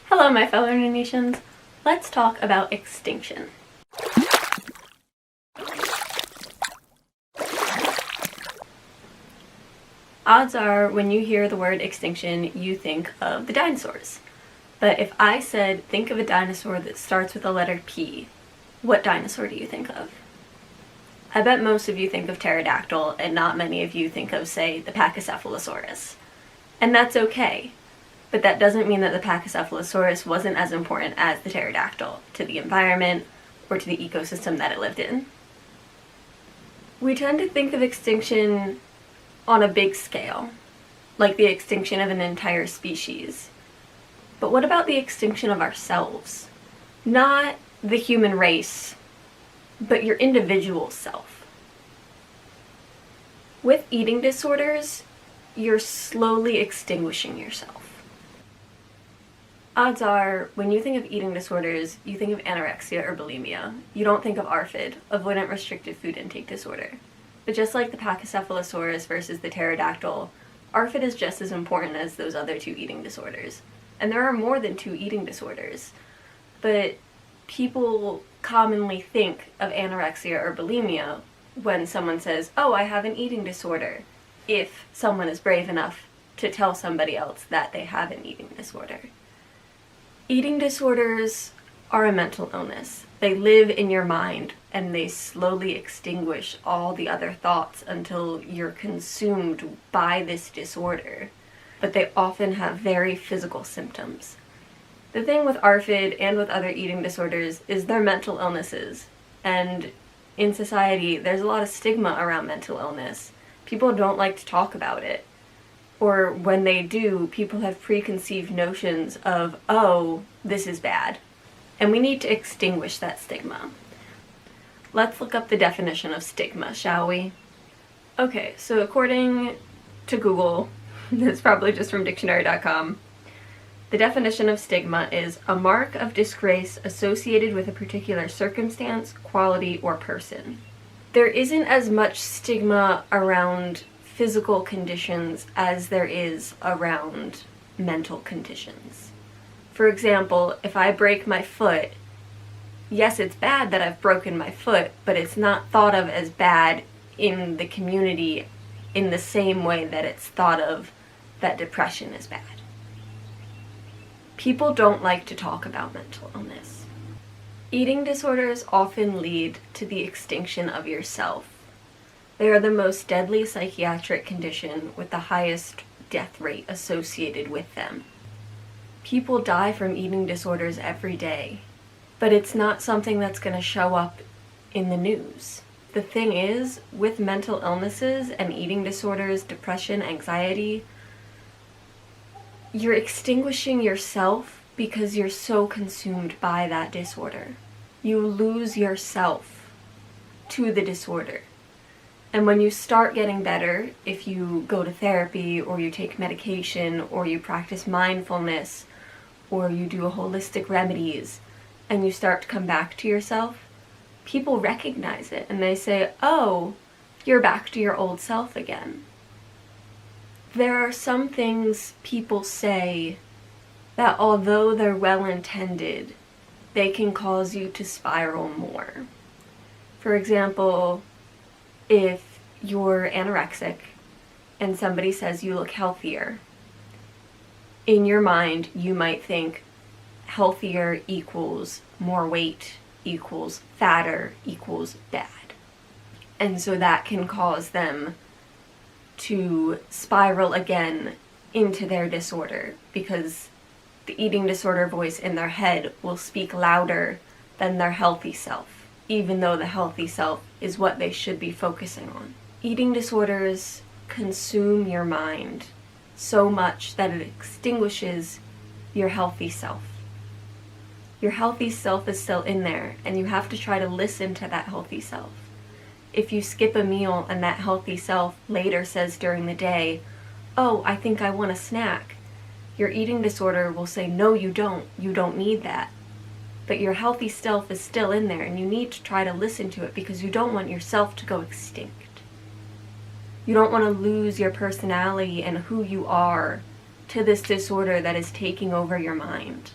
Hello, my fellow Nations. Let's talk about extinction. Odds are, when you hear the word extinction, you think of the dinosaurs. But if I said, think of a dinosaur that starts with the letter P, what dinosaur do you think of? I bet most of you think of pterodactyl, and not many of you think of, say, the Pachycephalosaurus. And that's okay. But that doesn't mean that the Pachycephalosaurus wasn't as important as the pterodactyl to the environment or to the ecosystem that it lived in. We tend to think of extinction on a big scale, like the extinction of an entire species. But what about the extinction of ourselves? Not the human race, but your individual self. With eating disorders, you're slowly extinguishing yourself. Odds are, when you think of eating disorders, you think of anorexia or bulimia. You don't think of ARFID, avoidant restrictive food intake disorder. But just like the Pachycephalosaurus versus the pterodactyl, ARFID is just as important as those other two eating disorders. And there are more than two eating disorders. But people commonly think of anorexia or bulimia when someone says, oh, I have an eating disorder, if someone is brave enough to tell somebody else that they have an eating disorder. Eating disorders are a mental illness. They live in your mind, and they slowly extinguish all the other thoughts until you're consumed by this disorder. But they often have very physical symptoms. The thing with ARFID and with other eating disorders is they're mental illnesses. And in society, there's a lot of stigma around mental illness. People don't like to talk about it. Or when they do, people have preconceived notions of, oh, this is bad. And we need to extinguish that stigma. Let's look up the definition of stigma, shall we? Okay, so according to Google, it's probably just from dictionary.com, the definition of stigma is a mark of disgrace associated with a particular circumstance, quality, or person. There isn't as much stigma around physical conditions as there is around mental conditions. For example, if I break my foot, yes, it's bad that I've broken my foot, but it's not thought of as bad in the community in the same way that it's thought of that depression is bad. People don't like to talk about mental illness. Eating disorders often lead to the extinction of yourself. They are the most deadly psychiatric condition with the highest death rate associated with them. People die from eating disorders every day, but it's not something that's going to show up in the news. The thing is, with mental illnesses and eating disorders, depression, anxiety, you're extinguishing yourself because you're so consumed by that disorder. You lose yourself to the disorder. And when you start getting better, if you go to therapy or you take medication or you practice mindfulness or you do holistic remedies and you start to come back to yourself, people recognize it and they say, oh, you're back to your old self again. There are some things people say that although they're well-intended, they can cause you to spiral more. For example, if you're anorexic and somebody says you look healthier, in your mind you might think healthier equals more weight equals fatter equals bad. And so that can cause them to spiral again into their disorder because the eating disorder voice in their head will speak louder than their healthy self, even though the healthy self is what they should be focusing on. Eating disorders consume your mind so much that it extinguishes your healthy self. Your healthy self is still in there, and you have to try to listen to that healthy self. If you skip a meal and that healthy self later says during the day, oh, I think I want a snack, your eating disorder will say, no, you don't need that. But your healthy self is still in there, and you need to try to listen to it because you don't want yourself to go extinct. You don't want to lose your personality and who you are to this disorder that is taking over your mind.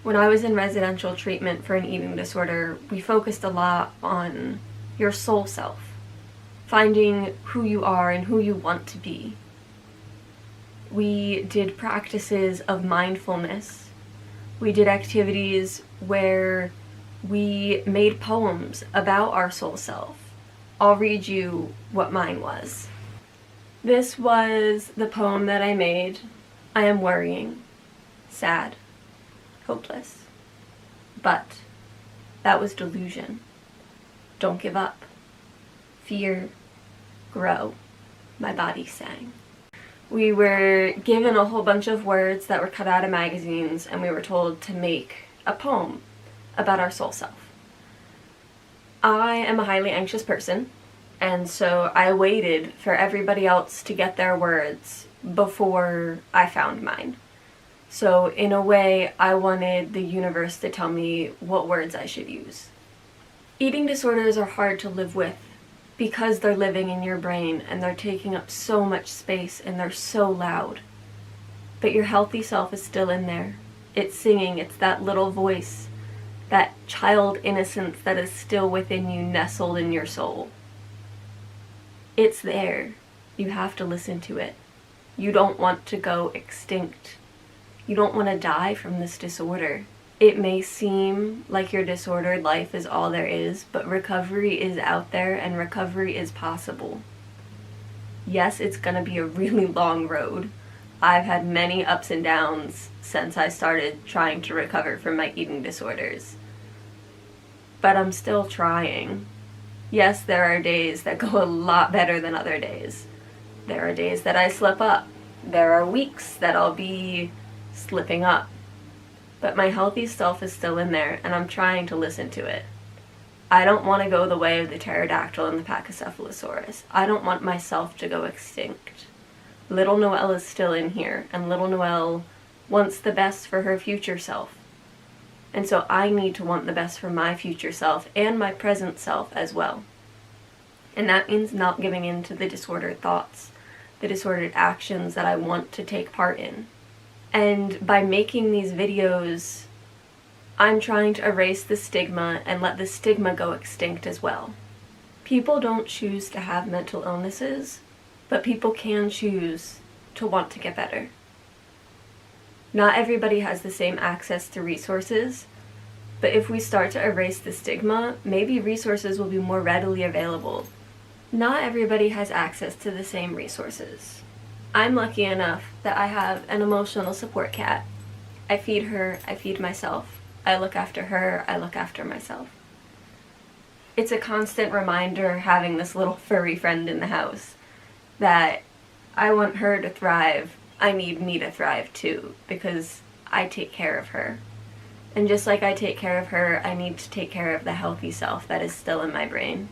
When I was in residential treatment for an eating disorder, we focused a lot on your soul self, finding who you are and who you want to be. We did practices of mindfulness. We did activities where we made poems about our soul self. I'll read you what mine was. This was the poem that I made. I am worrying, sad, hopeless. But that was delusion. Don't give up. Fear, grow, my body sang. We were given a whole bunch of words that were cut out of magazines, and we were told to make a poem about our soul self. I am a highly anxious person, and so I waited for everybody else to get their words before I found mine. So in a way, I wanted the universe to tell me what words I should use. Eating disorders are hard to live with because they're living in your brain and they're taking up so much space and they're so loud. But your healthy self is still in there. It's singing, it's that little voice, that child innocence that is still within you, nestled in your soul. It's there. You have to listen to it. You don't want to go extinct. You don't want to die from this disorder. It may seem like your disordered life is all there is, but recovery is out there and recovery is possible. Yes, it's going to be a really long road. I've had many ups and downs since I started trying to recover from my eating disorders. But I'm still trying. Yes, there are days that go a lot better than other days. There are days that I slip up. There are weeks that I'll be slipping up. But my healthy self is still in there, and I'm trying to listen to it. I don't want to go the way of the pterodactyl and the pachycephalosaurus. I don't want myself to go extinct. Little Nowhalle is still in here, and little Nowhalle wants the best for her future self. And so I need to want the best for my future self and my present self as well. And that means not giving in to the disordered thoughts, the disordered actions that I want to take part in. And by making these videos, I'm trying to erase the stigma and let the stigma go extinct as well. People don't choose to have mental illnesses, but people can choose to want to get better. Not everybody has the same access to resources, but if we start to erase the stigma, maybe resources will be more readily available. Not everybody has access to the same resources. I'm lucky enough that I have an emotional support cat. I feed her, I feed myself. I look after her, I look after myself. It's a constant reminder having this little furry friend in the house that I want her to thrive. I need me to thrive too, because I take care of her. And just like I take care of her, I need to take care of the healthy self that is still in my brain.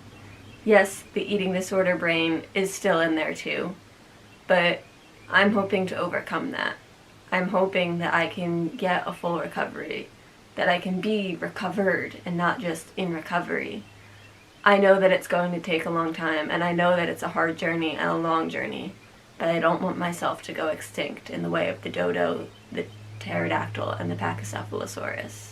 Yes, the eating disorder brain is still in there too, but I'm hoping to overcome that. I'm hoping that I can get a full recovery, that I can be recovered and not just in recovery. I know that it's going to take a long time, and I know that it's a hard journey and a long journey, but I don't want myself to go extinct in the way of the dodo, the pterodactyl, and the pachycephalosaurus.